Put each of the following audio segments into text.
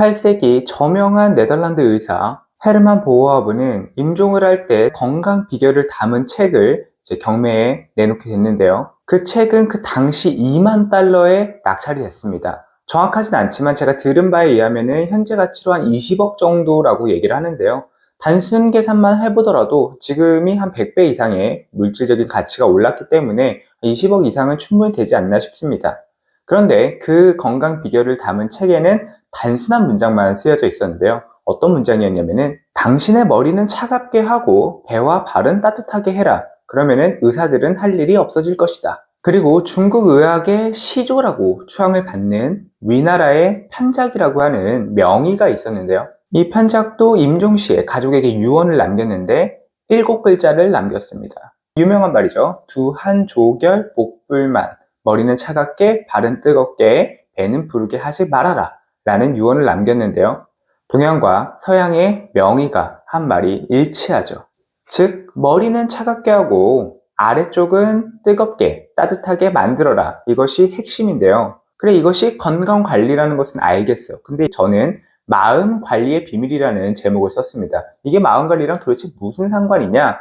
18세기 저명한 네덜란드 의사 헤르만 보어하브는 임종을 할 때 건강 비결을 담은 책을 경매에 내놓게 됐는데요. 그 책은 그 당시 2만 달러에 낙찰이 됐습니다. 정확하진 않지만 제가 들은 바에 의하면 현재 가치로 한 20억 정도라고 얘기를 하는데요. 단순 계산만 해보더라도 지금이 한 100배 이상의 물질적인 가치가 올랐기 때문에 20억 이상은 충분히 되지 않나 싶습니다. 그런데 그 건강 비결을 담은 책에는 단순한 문장만 쓰여져 있었는데요. 어떤 문장이었냐면은 당신의 머리는 차갑게 하고 배와 발은 따뜻하게 해라. 그러면은 의사들은 할 일이 없어질 것이다. 그리고 중국 의학의 시조라고 추앙을 받는 위나라의 편작이라고 하는 명의가 있었는데요. 이 편작도 임종시에 가족에게 유언을 남겼는데 7글자를 남겼습니다. 유명한 말이죠. 두한조결 복불만, 머리는 차갑게 발은 뜨겁게 배는 부르게 하지 말아라 라는 유언을 남겼는데요. 동양과 서양의 명의가 한 말이 일치하죠. 즉 머리는 차갑게 하고 아래쪽은 뜨겁게 따뜻하게 만들어라, 이것이 핵심인데요. 그래, 이것이 건강관리라는 것은 알겠어요. 근데 저는 마음관리의 비밀이라는 제목을 썼습니다. 이게 마음관리랑 도대체 무슨 상관이냐?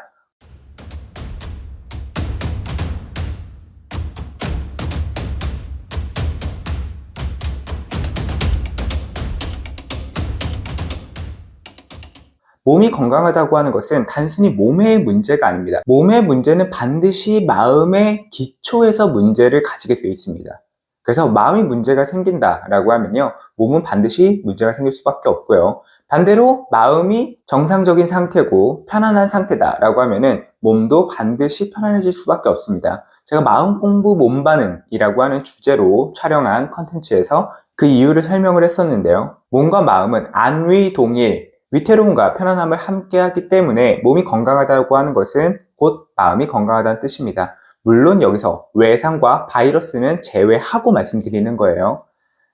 몸이 건강하다고 하는 것은 단순히 몸의 문제가 아닙니다. 몸의 문제는 반드시 마음의 기초에서 문제를 가지게 되어 있습니다. 그래서 마음이 문제가 생긴다라고 하면요, 몸은 반드시 문제가 생길 수밖에 없고요. 반대로 마음이 정상적인 상태고 편안한 상태다라고 하면은 몸도 반드시 편안해질 수밖에 없습니다. 제가 마음 공부 몸 반응이라고 하는 주제로 촬영한 컨텐츠에서 그 이유를 설명을 했었는데요. 몸과 마음은 안위동일, 위태로움과 편안함을 함께 하기 때문에 몸이 건강하다고 하는 것은 곧 마음이 건강하다는 뜻입니다. 물론 여기서 외상과 바이러스는 제외하고 말씀드리는 거예요.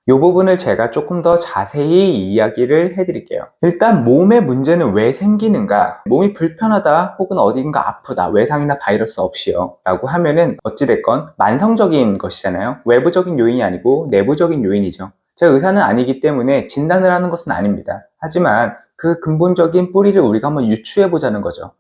이 부분을 제가 조금 더 자세히 이야기를 해드릴게요. 일단 몸의 문제는 왜 생기는가? 몸이 불편하다 혹은 어딘가 아프다, 외상이나 바이러스 없이요 라고 하면은 어찌됐건 만성적인 것이잖아요. 외부적인 요인이 아니고 내부적인 요인이죠. 제가 의사는 아니기 때문에 진단을 하는 것은 아닙니다. 하지만 그 근본적인 뿌리를 우리가 한번 유추해 보자는 거죠.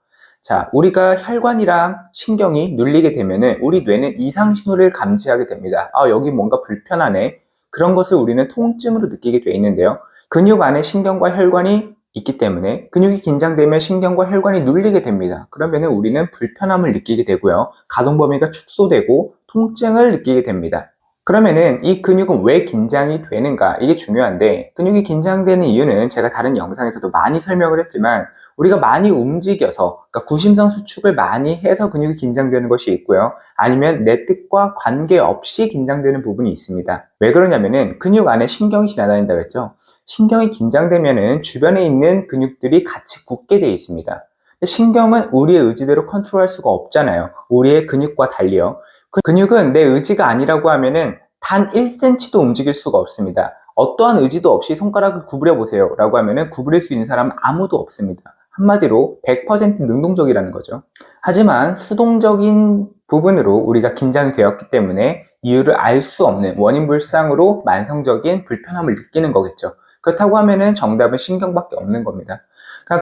자, 우리가 혈관이랑 신경이 눌리게 되면은 우리 뇌는 이상 신호를 감지하게 됩니다. 아, 여기 뭔가 불편하네. 그런 것을 우리는 통증으로 느끼게 돼 있는데요. 근육 안에 신경과 혈관이 있기 때문에 근육이 긴장되면 신경과 혈관이 눌리게 됩니다. 그러면은 우리는 불편함을 느끼게 되고요. 가동 범위가 축소되고 통증을 느끼게 됩니다. 그러면은 이 근육은 왜 긴장이 되는가? 이게 중요한데, 근육이 긴장되는 이유는 제가 다른 영상에서도 많이 설명을 했지만 우리가 많이 움직여서, 그러니까 구심선 수축을 많이 해서 근육이 긴장되는 것이 있고요. 아니면 내 뜻과 관계없이 긴장되는 부분이 있습니다. 왜 그러냐면은 근육 안에 신경이 지나다닌다 그랬죠. 신경이 긴장되면은 주변에 있는 근육들이 같이 굳게 되어 있습니다. 신경은 우리의 의지대로 컨트롤할 수가 없잖아요. 우리의 근육과 달리요. 근육은 내 의지가 아니라고 하면은 단 1cm도 움직일 수가 없습니다. 어떠한 의지도 없이 손가락을 구부려 보세요 라고 하면은 구부릴 수 있는 사람은 아무도 없습니다. 한마디로 100% 능동적이라는 거죠. 하지만 수동적인 부분으로 우리가 긴장이 되었기 때문에 이유를 알 수 없는 원인불상으로 만성적인 불편함을 느끼는 거겠죠. 그렇다고 하면은 정답은 신경밖에 없는 겁니다.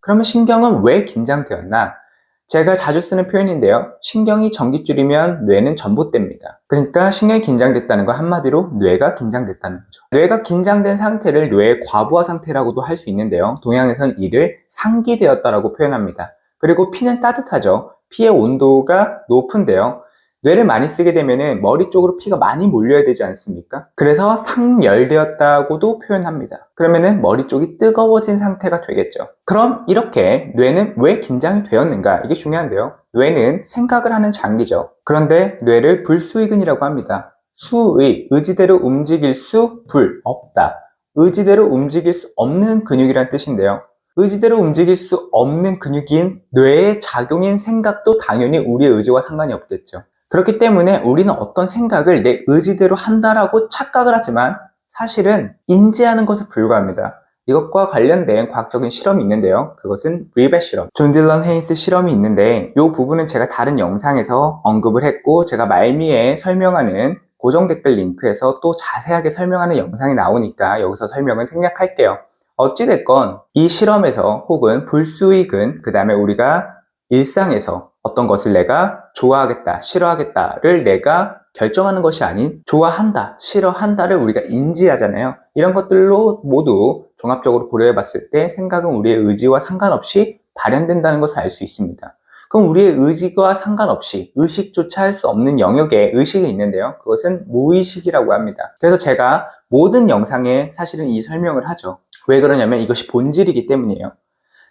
그러면 신경은 왜 긴장되었나? 제가 자주 쓰는 표현인데요. 신경이 전깃줄이면 뇌는 전봇대입니다. 그러니까 신경이 긴장됐다는 건 한마디로 뇌가 긴장됐다는 거죠. 뇌가 긴장된 상태를 뇌의 과부하 상태라고도 할 수 있는데요. 동양에서는 이를 상기되었다라고 표현합니다. 그리고 피는 따뜻하죠. 피의 온도가 높은데요. 뇌를 많이 쓰게 되면 머리 쪽으로 피가 많이 몰려야 되지 않습니까? 그래서 상열되었다고도 표현합니다. 그러면은 머리 쪽이 뜨거워진 상태가 되겠죠. 그럼 이렇게 뇌는 왜 긴장이 되었는가? 이게 중요한데요. 뇌는 생각을 하는 장기죠. 그런데 뇌를 불수의근이라고 합니다. 수의, 의지대로 움직일 수, 불, 없다. 의지대로 움직일 수 없는 근육이란 뜻인데요. 의지대로 움직일 수 없는 근육인 뇌의 작용인 생각도 당연히 우리의 의지와 상관이 없겠죠. 그렇기 때문에 우리는 어떤 생각을 내 의지대로 한다라고 착각을 하지만 사실은 인지하는 것에 불과합니다. 이것과 관련된 과학적인 실험이 있는데요. 그것은 리벳 실험, 존 딜런 헤인스 실험이 있는데 이 부분은 제가 다른 영상에서 언급을 했고 제가 말미에 설명하는 고정 댓글 링크에서 또 자세하게 설명하는 영상이 나오니까 여기서 설명은 생략할게요. 어찌됐건 이 실험에서 혹은 불수익은 그 다음에 우리가 일상에서 어떤 것을 내가 좋아하겠다, 싫어하겠다를 내가 결정하는 것이 아닌 좋아한다, 싫어한다를 우리가 인지하잖아요. 이런 것들로 모두 종합적으로 고려해 봤을 때 생각은 우리의 의지와 상관없이 발현된다는 것을 알 수 있습니다. 그럼 우리의 의지와 상관없이 의식조차 할 수 없는 영역에 의식이 있는데요. 그것은 무의식이라고 합니다. 그래서 제가 모든 영상에 사실은 이 설명을 하죠. 왜 그러냐면 이것이 본질이기 때문이에요.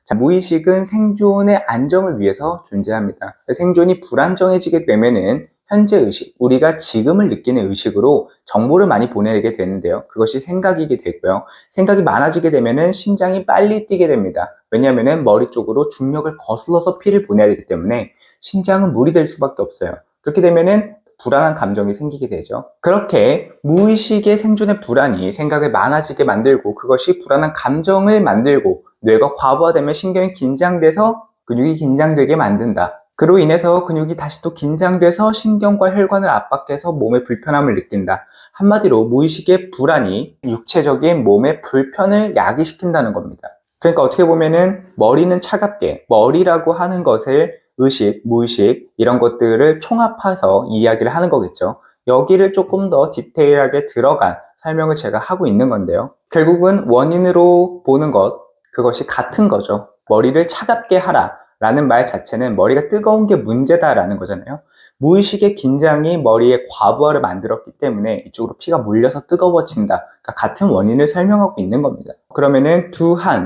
자, 무의식은 생존의 안정을 위해서 존재합니다. 생존이 불안정해지게 되면은 현재 의식, 우리가 지금을 느끼는 의식으로 정보를 많이 보내게 되는데요. 그것이 생각이게 되고요. 생각이 많아지게 되면은 심장이 빨리 뛰게 됩니다. 왜냐하면은 머리 쪽으로 중력을 거슬러서 피를 보내야 되기 때문에 심장은 무리될 수밖에 없어요. 그렇게 되면은 불안한 감정이 생기게 되죠. 그렇게 무의식의 생존의 불안이 생각을 많아지게 만들고 그것이 불안한 감정을 만들고 뇌가 과부하되면 신경이 긴장돼서 근육이 긴장되게 만든다. 그로 인해서 근육이 다시 또 긴장돼서 신경과 혈관을 압박해서 몸의 불편함을 느낀다. 한마디로 무의식의 불안이 육체적인 몸의 불편을 야기시킨다는 겁니다. 그러니까 어떻게 보면은 머리는 차갑게, 머리라고 하는 것을 의식, 무의식 이런 것들을 총합해서 이야기를 하는 거겠죠. 여기를 조금 더 디테일하게 들어간 설명을 제가 하고 있는 건데요. 결국은 원인으로 보는 것, 그것이 같은 거죠. 머리를 차갑게 하라 라는 말 자체는 머리가 뜨거운 게 문제다라는 거잖아요. 무의식의 긴장이 머리의 과부하를 만들었기 때문에 이쪽으로 피가 몰려서 뜨거워진다. 그러니까 같은 원인을 설명하고 있는 겁니다. 그러면은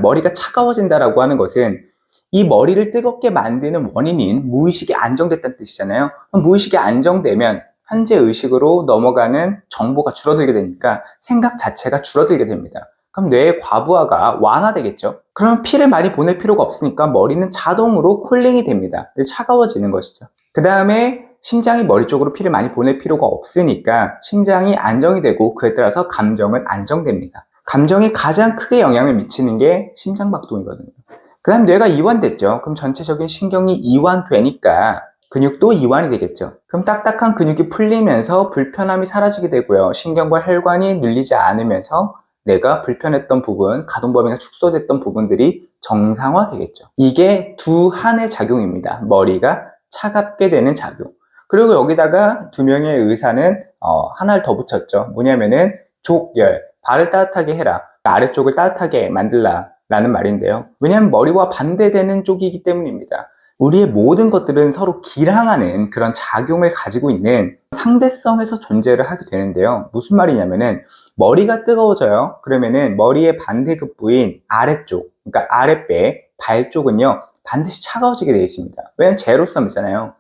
머리가 차가워진다라고 하는 것은 이 머리를 뜨겁게 만드는 원인인 무의식이 안정됐다는 뜻이잖아요. 그럼 무의식이 안정되면 현재 의식으로 넘어가는 정보가 줄어들게 되니까 생각 자체가 줄어들게 됩니다. 그럼 뇌의 과부하가 완화되겠죠. 그럼 피를 많이 보낼 필요가 없으니까 머리는 자동으로 쿨링이 됩니다. 차가워지는 것이죠. 그 다음에 심장이 머리 쪽으로 피를 많이 보낼 필요가 없으니까 심장이 안정이 되고 그에 따라서 감정은 안정됩니다. 감정이 가장 크게 영향을 미치는 게 심장박동이거든요. 그 다음 뇌가 이완됐죠. 그럼 전체적인 신경이 이완되니까 근육도 이완이 되겠죠. 그럼 딱딱한 근육이 풀리면서 불편함이 사라지게 되고요. 신경과 혈관이 눌리지 않으면서 내가 불편했던 부분, 가동 범위가 축소됐던 부분들이 정상화되겠죠. 이게 두 한의 작용입니다. 머리가 차갑게 되는 작용. 그리고 여기다가 두 명의 의사는 하나를 더 붙였죠. 뭐냐면은 족열, 발을 따뜻하게 해라. 아래쪽을 따뜻하게 만들라 라는 말인데요. 왜냐하면 머리와 반대되는 쪽이기 때문입니다. 우리의 모든 것들은 서로 기량하는 그런 작용을 가지고 있는 상대성에서 존재를 하게 되는데요. 무슨 말이냐면은 머리가 뜨거워져요. 그러면은 머리의 반대급부인 아래쪽, 그러니까 아랫배, 발 쪽은요 반드시 차가워지게 되어 있습니다. 왜냐하면 제로섬이잖아요.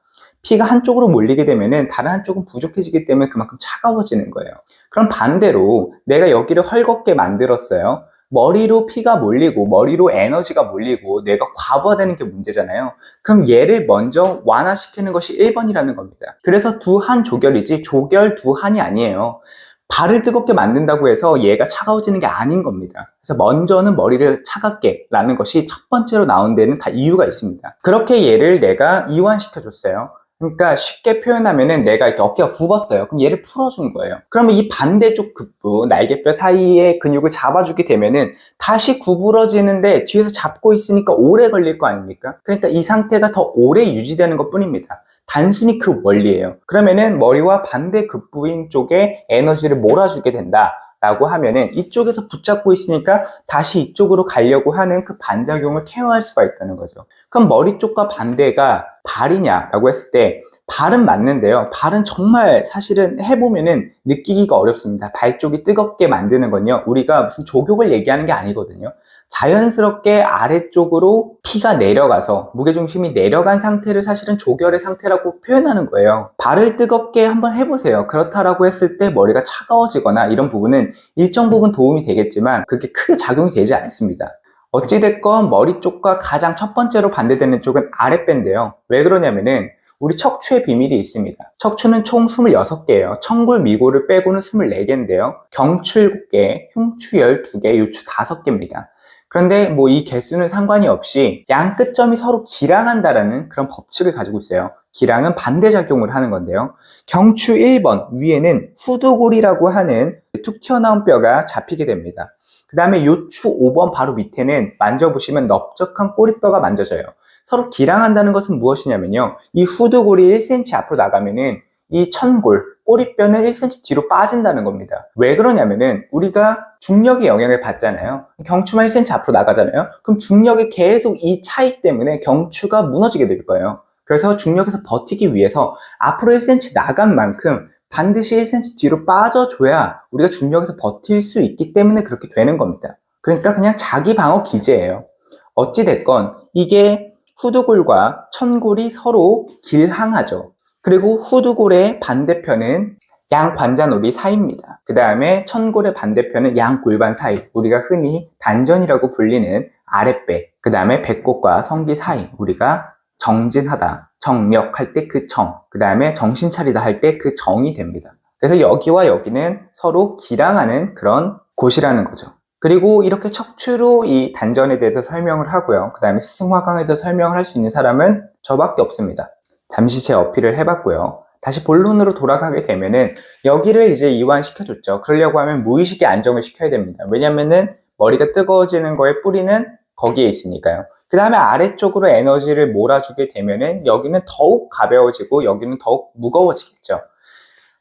피가 한쪽으로 몰리게 되면은 다른 한쪽은 부족해지기 때문에 그만큼 차가워지는 거예요. 그럼 반대로 내가 여기를 헐겁게 만들었어요. 머리로 피가 몰리고 머리로 에너지가 몰리고 뇌가 과부하되는 게 문제잖아요. 그럼 얘를 먼저 완화시키는 것이 1번이라는 겁니다. 그래서 두 한 조결이지 조결 두 한이 아니에요. 발을 뜨겁게 만든다고 해서 얘가 차가워지는 게 아닌 겁니다. 그래서 먼저는 머리를 차갑게 라는 것이 첫 번째로 나온 데는 다 이유가 있습니다. 그렇게 얘를 내가 이완시켜 줬어요. 그러니까 쉽게 표현하면은 내가 이렇게 어깨가 굽었어요. 그럼 얘를 풀어준 거예요. 그러면 이 반대쪽 급부, 날개뼈 사이의 근육을 잡아주게 되면은 다시 구부러지는데 뒤에서 잡고 있으니까 오래 걸릴 거 아닙니까? 그러니까 이 상태가 더 오래 유지되는 것 뿐입니다. 단순히 그 원리예요. 그러면은 머리와 반대 급부인 쪽에 에너지를 몰아주게 된다. 라고 하면은 이쪽에서 붙잡고 있으니까 다시 이쪽으로 가려고 하는 그 반작용을 케어할 수가 있다는 거죠. 그럼 머리 쪽과 반대가 발이냐라고 했을 때 발은 맞는데요. 발은 정말 사실은 해보면은 느끼기가 어렵습니다. 발 쪽이 뜨겁게 만드는 건요. 우리가 무슨 족욕을 얘기하는 게 아니거든요. 자연스럽게 아래쪽으로 피가 내려가서 무게중심이 내려간 상태를 사실은 조결의 상태라고 표현하는 거예요. 발을 뜨겁게 한번 해보세요. 그렇다라고 했을 때 머리가 차가워지거나 이런 부분은 일정 부분 도움이 되겠지만 그렇게 크게 작용이 되지 않습니다. 어찌됐건 머리 쪽과 가장 첫 번째로 반대되는 쪽은 아랫배인데요. 왜 그러냐면은 우리 척추의 비밀이 있습니다. 척추는 총 26개예요. 청골, 미골을 빼고는 24개인데요. 경추 7개, 흉추 12개, 요추 5개입니다. 그런데 뭐 이 개수는 상관이 없이 양 끝점이 서로 기랑한다라는 그런 법칙을 가지고 있어요. 기랑은 반대작용을 하는 건데요. 경추 1번 위에는 후두골이라고 하는 툭 튀어나온 뼈가 잡히게 됩니다. 그 다음에 요추 5번 바로 밑에는 만져보시면 넓적한 꼬리뼈가 만져져요. 서로 기랑한다는 것은 무엇이냐면요. 이 후두골이 1cm 앞으로 나가면은 이 천골, 꼬리뼈는 1cm 뒤로 빠진다는 겁니다. 왜 그러냐면은 우리가 중력의 영향을 받잖아요. 경추만 1cm 앞으로 나가잖아요. 그럼 중력이 계속 이 차이 때문에 경추가 무너지게 될 거예요. 그래서 중력에서 버티기 위해서 앞으로 1cm 나간 만큼 반드시 1cm 뒤로 빠져줘야 우리가 중력에서 버틸 수 있기 때문에 그렇게 되는 겁니다. 그러니까 그냥 자기 방어 기제예요. 어찌됐건 이게 후두골과 천골이 서로 길항하죠. 그리고 후두골의 반대편은 양관자놀이 사이입니다. 그 다음에 천골의 반대편은 양골반 사이, 우리가 흔히 단전이라고 불리는 아랫배, 그 다음에 배꼽과 성기 사이, 우리가 정진하다, 정력할 때 그 정, 그 다음에 정신 차리다 할 때 그 정이 됩니다. 그래서 여기와 여기는 서로 기랑하는 그런 곳이라는 거죠. 그리고 이렇게 척추로 이 단전에 대해서 설명을 하고요. 그 다음에 스승화강에 대해서 설명을 할 수 있는 사람은 저밖에 없습니다. 잠시 제 어필을 해봤고요. 다시 본론으로 돌아가게 되면은 여기를 이제 이완시켜줬죠. 그러려고 하면 무의식에 안정을 시켜야 됩니다. 왜냐면은 머리가 뜨거워지는 거의 뿌리는 거기에 있으니까요. 그 다음에 아래쪽으로 에너지를 몰아주게 되면은 여기는 더욱 가벼워지고 여기는 더욱 무거워지겠죠.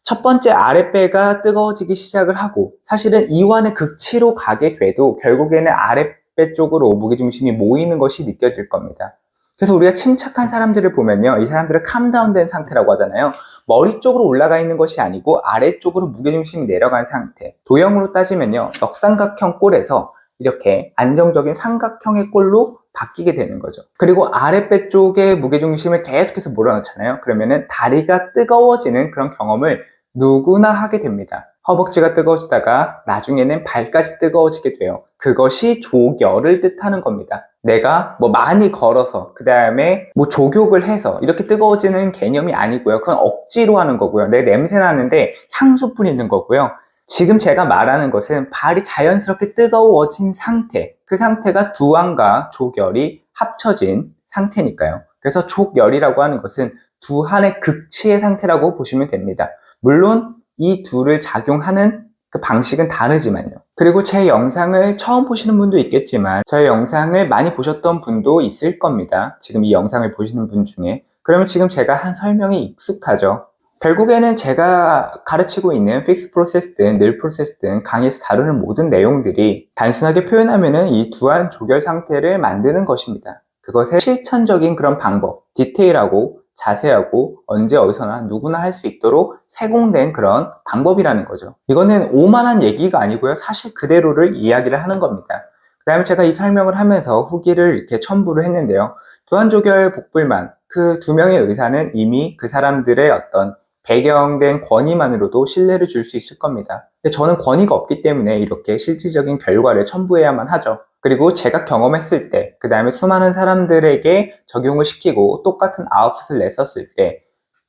첫 번째 아랫배가 뜨거워지기 시작을 하고 사실은 이완의 극치로 가게 돼도 결국에는 아랫배 쪽으로 무게중심이 모이는 것이 느껴질 겁니다. 그래서 우리가 침착한 사람들을 보면요, 이 사람들은 캄다운 된 상태라고 하잖아요. 머리 쪽으로 올라가 있는 것이 아니고 아래쪽으로 무게중심이 내려간 상태. 도형으로 따지면요, 역삼각형 꼴에서 이렇게 안정적인 삼각형의 꼴로 바뀌게 되는 거죠. 그리고 아랫배 쪽에 무게중심을 계속해서 몰아넣잖아요. 그러면은 다리가 뜨거워지는 그런 경험을 누구나 하게 됩니다. 허벅지가 뜨거워지다가 나중에는 발까지 뜨거워지게 돼요. 그것이 조결을 뜻하는 겁니다. 내가 많이 걸어서 그 다음에 족욕을 해서 이렇게 뜨거워지는 개념이 아니고요. 그건 억지로 하는 거고요. 내 냄새 나는데 향수 뿌리는 거고요. 지금 제가 말하는 것은 발이 자연스럽게 뜨거워진 상태, 그 상태가 두한과 조결이 합쳐진 상태니까요. 그래서 족열이라고 하는 것은 두한의 극치의 상태라고 보시면 됩니다. 물론 이 둘을 작용하는 그 방식은 다르지만요. 그리고 제 영상을 처음 보시는 분도 있겠지만 저의 영상을 많이 보셨던 분도 있을 겁니다. 지금 이 영상을 보시는 분 중에. 그러면 지금 제가 한 설명이 익숙하죠. 결국에는 제가 가르치고 있는 픽스 프로세스든 늘 프로세스든 강의에서 다루는 모든 내용들이 단순하게 표현하면은 이 두한 조결 상태를 만드는 것입니다. 그것의 실천적인 그런 방법, 디테일하고 자세하고 언제 어디서나 누구나 할 수 있도록 세공된 그런 방법이라는 거죠. 이거는 오만한 얘기가 아니고요. 사실 그대로를 이야기를 하는 겁니다. 그 다음에 제가 이 설명을 하면서 후기를 이렇게 첨부를 했는데요. 두한조결 복불만, 그 두 명의 의사는 이미 그 사람들의 어떤 배경된 권위만으로도 신뢰를 줄 수 있을 겁니다. 근데 저는 권위가 없기 때문에 이렇게 실질적인 결과를 첨부해야만 하죠. 그리고 제가 경험했을 때, 그 다음에 수많은 사람들에게 적용을 시키고 똑같은 아웃풋을 냈었을 때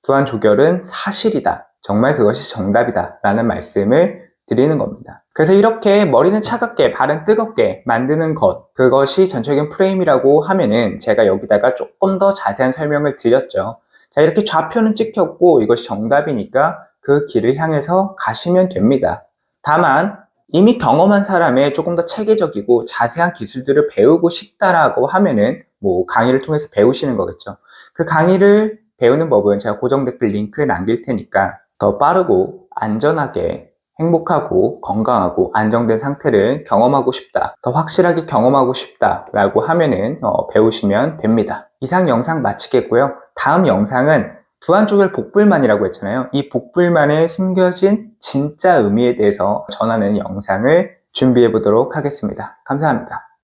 두한조결은 사실이다. 정말 그것이 정답이다. 라는 말씀을 드리는 겁니다. 그래서 이렇게 머리는 차갑게, 발은 뜨겁게 만드는 것, 그것이 전적인 프레임이라고 하면은 제가 여기다가 조금 더 자세한 설명을 드렸죠. 자, 이렇게 좌표는 찍혔고 이것이 정답이니까 그 길을 향해서 가시면 됩니다. 다만 이미 경험한 사람의 조금 더 체계적이고 자세한 기술들을 배우고 싶다라고 하면은 강의를 통해서 배우시는 거겠죠. 그 강의를 배우는 법은 제가 고정 댓글 링크에 남길 테니까 더 빠르고 안전하게 행복하고 건강하고 안정된 상태를 경험하고 싶다, 더 확실하게 경험하고 싶다라고 하면은 배우시면 됩니다. 이상 영상 마치겠고요. 다음 영상은 두한조결 복불만이라고 했잖아요. 이 복불만에 숨겨진 진짜 의미에 대해서 전하는 영상을 준비해 보도록 하겠습니다. 감사합니다.